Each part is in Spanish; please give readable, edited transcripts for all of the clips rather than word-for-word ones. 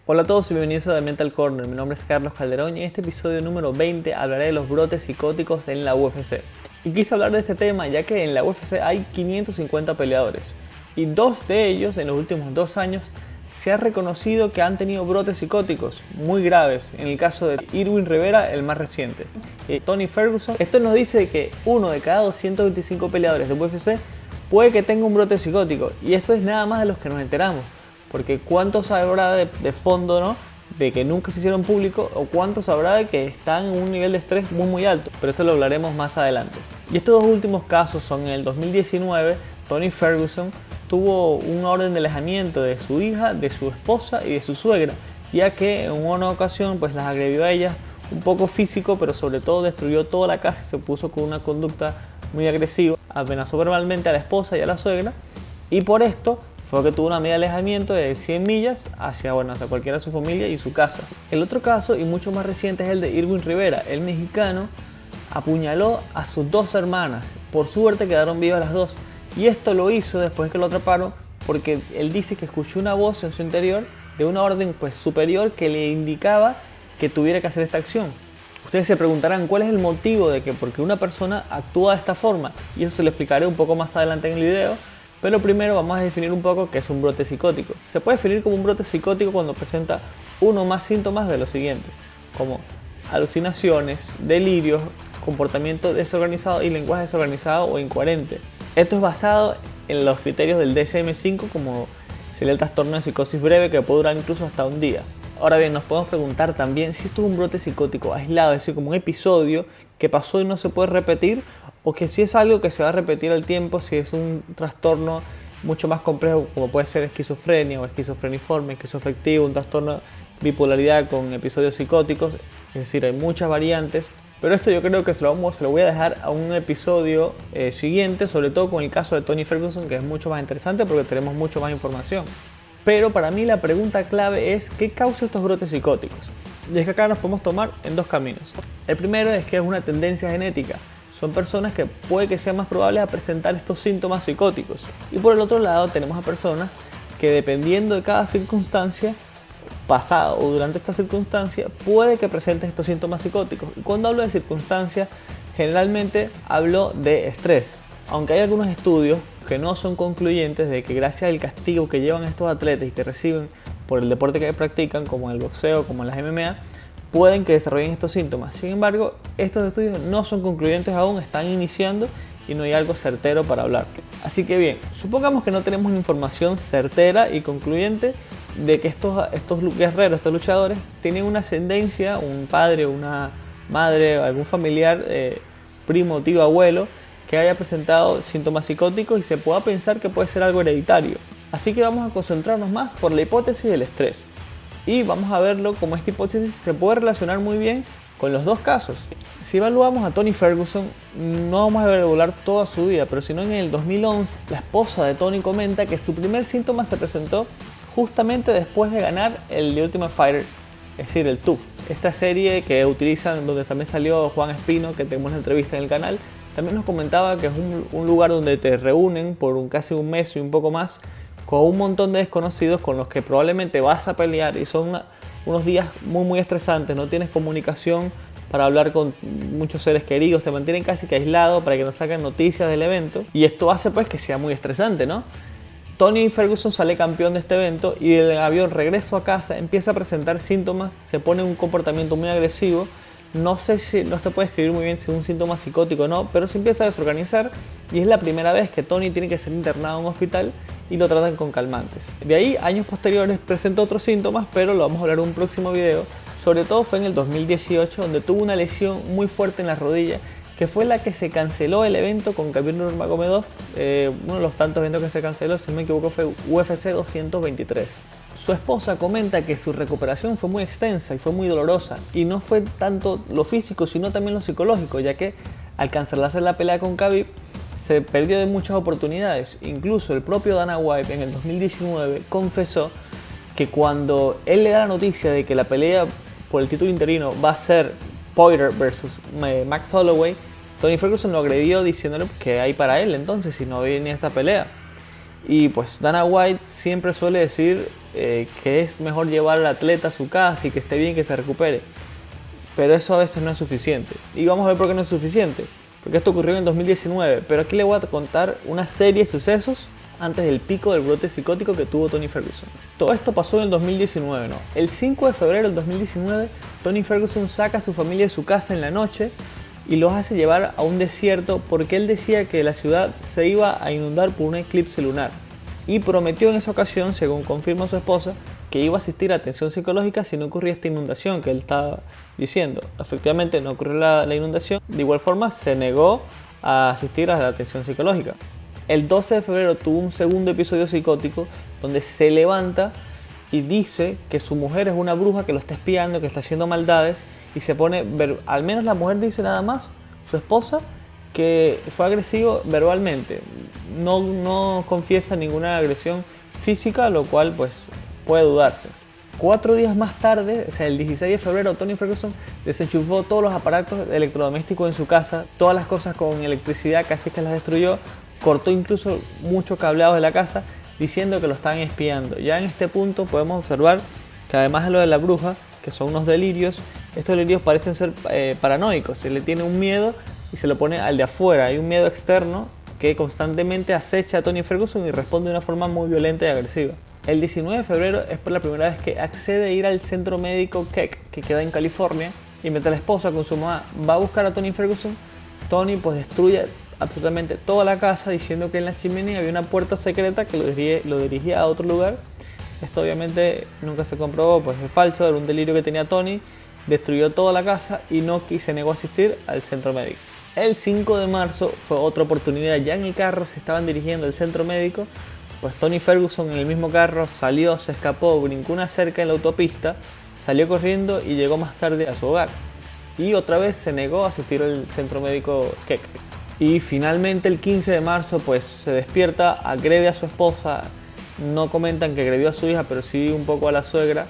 Hola a todos y bienvenidos a The Mental Corner. Mi nombre es Carlos Calderón y en este episodio número 20 hablaré de los brotes psicóticos en la UFC. Y quise hablar de este tema ya que en la UFC hay 550 peleadores y dos de ellos en los últimos 2 años se ha reconocido que han tenido brotes psicóticos muy graves. En el caso de Irwin Rivera, el más reciente, y Tony Ferguson. Esto nos dice que uno de cada 225 peleadores de UFC puede que tenga un brote psicótico, y esto es nada más de los que nos enteramos. Porque cuántos habrá de fondo, ¿no?, de que nunca se hicieron público, o cuántos habrá de que están en un nivel de estrés muy alto, pero eso lo hablaremos más adelante. Y estos dos últimos casos son: en el 2019 Tony Ferguson tuvo una orden de alejamiento de su hija, de su esposa y de su suegra, ya que en una ocasión pues las agredió a ellas un poco físico, pero sobre todo destruyó toda la casa y se puso con una conducta muy agresiva, amenazó verbalmente a la esposa y a la suegra, y por esto fue que tuvo una medida de alejamiento de 100 millas hacia cualquiera de su familia y su casa. El otro caso, y mucho más reciente, es el de Irwin Rivera. El mexicano apuñaló a sus 2 hermanas. Por suerte quedaron vivas las 2. Y esto lo hizo después que lo atraparon porque él dice que escuchó una voz en su interior de una orden superior que le indicaba que tuviera que hacer esta acción. Ustedes se preguntarán cuál es el motivo de que porque una persona actúa de esta forma, y eso se lo explicaré un poco más adelante en el video. Pero primero vamos a definir un poco qué es un brote psicótico. Se puede definir como un brote psicótico cuando presenta uno o más síntomas de los siguientes, como alucinaciones, delirios, comportamiento desorganizado y lenguaje desorganizado o incoherente. Esto es basado en los criterios del DSM-5, como sería el trastorno de psicosis breve, que puede durar incluso hasta un día. Ahora bien, nos podemos preguntar también si esto es un brote psicótico aislado, es decir, como un episodio que pasó y no se puede repetir, o que si es algo que se va a repetir al tiempo, si es un trastorno mucho más complejo, como puede ser esquizofrenia o esquizofreniforme, esquizoafectivo, un trastorno de bipolaridad con episodios psicóticos. Es decir, hay muchas variantes, pero esto yo creo que se lo voy a dejar a un episodio siguiente, sobre todo con el caso de Tony Ferguson, que es mucho más interesante porque tenemos mucho más información. Pero para mí la pregunta clave es: ¿qué causa estos brotes psicóticos? Y es que acá nos podemos tomar en 2 caminos. El primero es que es una tendencia genética. Son personas que puede que sean más probables a presentar estos síntomas psicóticos. Y por el otro lado tenemos a personas que, dependiendo de cada circunstancia pasada o durante esta circunstancia, puede que presenten estos síntomas psicóticos. Y cuando hablo de circunstancias, generalmente hablo de estrés. Aunque hay algunos estudios que no son concluyentes de que gracias al castigo que llevan estos atletas y que reciben por el deporte que practican, como en el boxeo, como en las MMA, pueden que desarrollen estos síntomas. Sin embargo, estos estudios no son concluyentes aún, están iniciando y no hay algo certero para hablar. Así que bien, supongamos que no tenemos una información certera y concluyente de que estos guerreros, estos luchadores, tienen una ascendencia, un padre, una madre, algún familiar, primo, tío, abuelo, que haya presentado síntomas psicóticos y se pueda pensar que puede ser algo hereditario. Así que vamos a concentrarnos más por la hipótesis del estrés. Y vamos a verlo como esta hipótesis se puede relacionar muy bien con los 2 casos. Si evaluamos a Tony Ferguson, no vamos a evaluar toda su vida, pero si no, en el 2011, la esposa de Tony comenta que su primer síntoma se presentó justamente después de ganar el The Ultimate Fighter, es decir, el TUF. Esta serie que utilizan, donde también salió Juan Espino, que tenemos una entrevista en el canal, también nos comentaba que es un lugar donde te reúnen por casi un mes y un poco más, con un montón de desconocidos con los que probablemente vas a pelear, y son unos días muy estresantes. No tienes comunicación para hablar con muchos seres queridos, te mantienen casi que aislado para que no saquen noticias del evento, y esto hace pues que sea muy estresante, ¿no? Tony Ferguson sale campeón de este evento y del avión regreso a casa empieza a presentar síntomas, se pone un comportamiento muy agresivo. No sé si no se puede escribir muy bien si es un síntoma psicótico o no, pero se empieza a desorganizar y es la primera vez que Tony tiene que ser internado en un hospital y lo tratan con calmantes. De ahí, años posteriores, presentó otros síntomas, pero lo vamos a hablar en un próximo video. Sobre todo fue en el 2018, donde tuvo una lesión muy fuerte en la rodilla, que fue la que se canceló el evento con Khabib Nurmagomedov. Uno de los tantos eventos que se canceló, si no me equivoco, fue UFC 223. Su esposa comenta que su recuperación fue muy extensa y fue muy dolorosa, y no fue tanto lo físico sino también lo psicológico, ya que al cancelarse la pelea con Khabib se perdió de muchas oportunidades. Incluso el propio Dana White en el 2019 confesó que cuando él le da la noticia de que la pelea por el título interino va a ser Poirier versus Max Holloway, Tony Ferguson lo agredió diciéndole que hay para él entonces si no venía esta pelea. Y pues Dana White siempre suele decir que es mejor llevar al atleta a su casa y que esté bien, que se recupere. Pero eso a veces no es suficiente. Y vamos a ver por qué no es suficiente. Porque esto ocurrió en el 2019. Pero aquí le voy a contar una serie de sucesos antes del pico del brote psicótico que tuvo Tony Ferguson. Todo esto pasó en el 2019, ¿no? El 5 de febrero del 2019, Tony Ferguson saca a su familia de su casa en la noche y los hace llevar a un desierto porque él decía que la ciudad se iba a inundar por un eclipse lunar. Y prometió en esa ocasión, según confirma su esposa, que iba a asistir a atención psicológica si no ocurría esta inundación que él estaba diciendo. Efectivamente no ocurrió la inundación, de igual forma se negó a asistir a la atención psicológica. El 12 de febrero tuvo un segundo episodio psicótico donde se levanta y dice que su mujer es una bruja que lo está espiando, que está haciendo maldades y se pone, al menos la mujer dice nada más, su esposa, que fue agresivo verbalmente. No confiesa ninguna agresión física, lo cual pues puede dudarse. 4 días más tarde, o sea, el 16 de febrero, Tony Ferguson desenchufó todos los aparatos electrodomésticos en su casa, todas las cosas con electricidad casi que las destruyó, cortó incluso muchos cableados de la casa diciendo que lo estaban espiando. Ya en este punto podemos observar que además de lo de la bruja, que son unos delirios, estos delirios parecen ser paranoicos, se le tiene un miedo y se lo pone al de afuera, hay un miedo externo que constantemente acecha a Tony Ferguson y responde de una forma muy violenta y agresiva. El 19 de febrero es por la primera vez que accede a ir al centro médico Keck, que queda en California, y mientras la esposa con su mamá va a buscar a Tony Ferguson, Tony pues destruye absolutamente toda la casa diciendo que en la chimenea había una puerta secreta que lo dirigía a otro lugar. Esto obviamente nunca se comprobó, pues es falso, era un delirio que tenía Tony. Destruyó toda la casa y se negó a asistir al centro médico. El 5 de marzo fue otra oportunidad, ya en el carro se estaban dirigiendo al centro médico, pues Tony Ferguson en el mismo carro salió, se escapó, brincó una cerca en la autopista, salió corriendo y llegó más tarde a su hogar. Y otra vez se negó a asistir al centro médico Keck. Y finalmente el 15 de marzo pues se despierta, agrede a su esposa, no comentan que agredió a su hija, pero sí un poco a la suegra.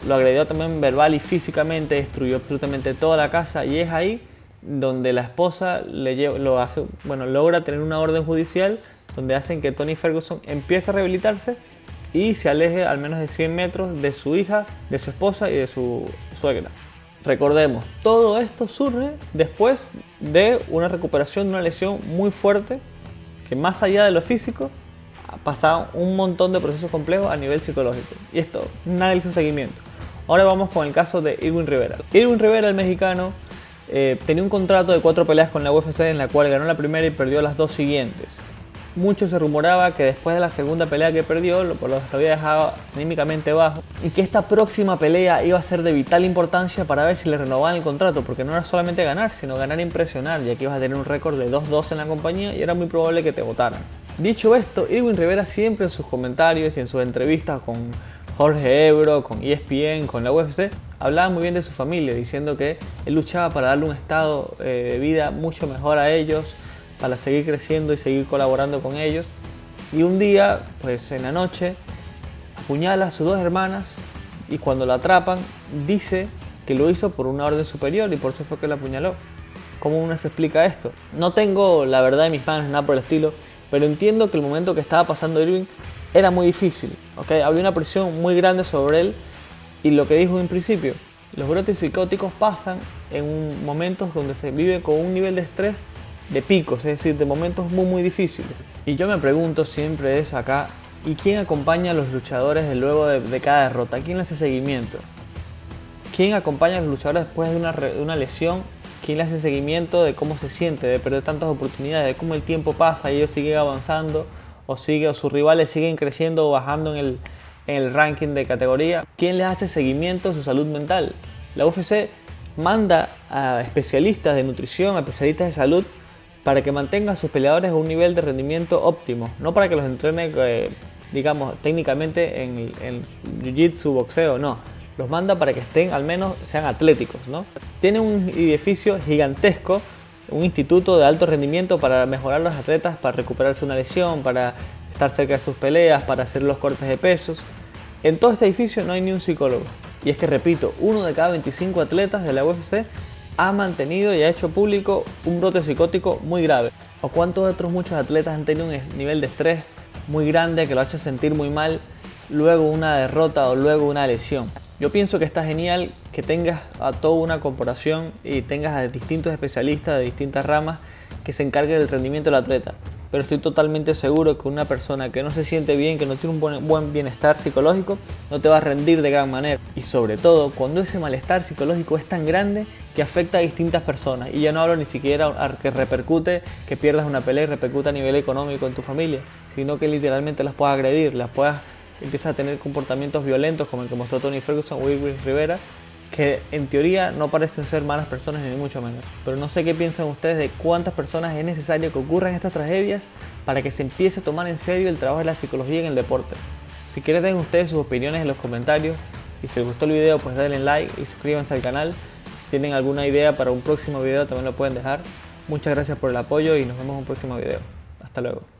Lo agredió también verbal y físicamente, destruyó absolutamente toda la casa y es ahí donde la esposa logra tener una orden judicial donde hacen que Tony Ferguson empiece a rehabilitarse y se aleje al menos de 100 metros de su hija, de su esposa y de su suegra. Recordemos, todo esto surge después de una recuperación de una lesión muy fuerte que más allá de lo físico ha pasado un montón de procesos complejos a nivel psicológico y esto nadie hizo seguimiento. Ahora vamos con el caso de Irwin Rivera. Irwin Rivera, el mexicano, tenía un contrato de 4 peleas con la UFC en la cual ganó la primera y perdió las 2 siguientes. Mucho se rumoraba que después de la segunda pelea que perdió, lo había dejado anímicamente bajo y que esta próxima pelea iba a ser de vital importancia para ver si le renovaban el contrato, porque no era solamente ganar, sino ganar e impresionar, ya que ibas a tener un récord de 2-2 en la compañía y era muy probable que te votaran. Dicho esto, Irwin Rivera siempre en sus comentarios y en sus entrevistas con Jorge Ebro, con ESPN, con la UFC, hablaba muy bien de su familia, diciendo que él luchaba para darle un estado de vida mucho mejor a ellos, para seguir creciendo y seguir colaborando con ellos. Y un día, pues en la noche, apuñala a sus 2 hermanas y cuando lo atrapan, dice que lo hizo por una orden superior y por eso fue que lo apuñaló. ¿Cómo uno se explica esto? No tengo la verdad en mis manos, nada por el estilo, pero entiendo que el momento que estaba pasando Irwin era muy difícil, ¿okay? Había una presión muy grande sobre él y lo que dijo en principio, los brotes psicóticos pasan en momentos donde se vive con un nivel de estrés de picos, es decir, de momentos muy difíciles. Y yo me pregunto siempre es acá, ¿y quién acompaña a los luchadores luego de cada derrota? ¿Quién le hace seguimiento? ¿Quién acompaña a los luchadores después de una lesión? ¿Quién le hace seguimiento de cómo se siente, de perder tantas oportunidades, de cómo el tiempo pasa y ellos siguen avanzando o sus rivales siguen creciendo o bajando en el ranking de categoría? ¿Quién les hace seguimiento a su salud mental? La UFC manda a especialistas de nutrición, a especialistas de salud, para que mantenga a sus peleadores a un nivel de rendimiento óptimo, no para que los entrene, digamos, técnicamente en jiu-jitsu, boxeo, no. Los manda para que estén, al menos sean atléticos, ¿no? Tiene un edificio gigantesco, un instituto de alto rendimiento para mejorar a los atletas, para recuperarse una lesión, para estar cerca de sus peleas, para hacer los cortes de pesos. En todo este edificio no hay ni un psicólogo. Y es que, repito, 1 de cada 25 atletas de la UFC ha mantenido y ha hecho público un brote psicótico muy grave. ¿O cuántos otros muchos atletas han tenido un nivel de estrés muy grande que lo ha hecho sentir muy mal luego una derrota o luego una lesión? Yo pienso que está genial que tengas a toda una corporación y tengas a distintos especialistas de distintas ramas que se encarguen del rendimiento del atleta. Pero estoy totalmente seguro que una persona que no se siente bien, que no tiene un buen bienestar psicológico, no te va a rendir de gran manera. Y sobre todo, cuando ese malestar psicológico es tan grande que afecta a distintas personas. Y ya no hablo ni siquiera a que repercute, que pierdas una pelea y repercute a nivel económico en tu familia, sino que literalmente las puedas agredir, empiezas a tener comportamientos violentos como el que mostró Tony Ferguson o Willis Rivera, que en teoría no parecen ser malas personas ni mucho menos. Pero no sé qué piensan ustedes de cuántas personas es necesario que ocurran estas tragedias para que se empiece a tomar en serio el trabajo de la psicología en el deporte. Si quieren, den ustedes sus opiniones en los comentarios, y si les gustó el video pues denle like y suscríbanse al canal. Si tienen alguna idea para un próximo video también lo pueden dejar. Muchas gracias por el apoyo y nos vemos en un próximo video. Hasta luego.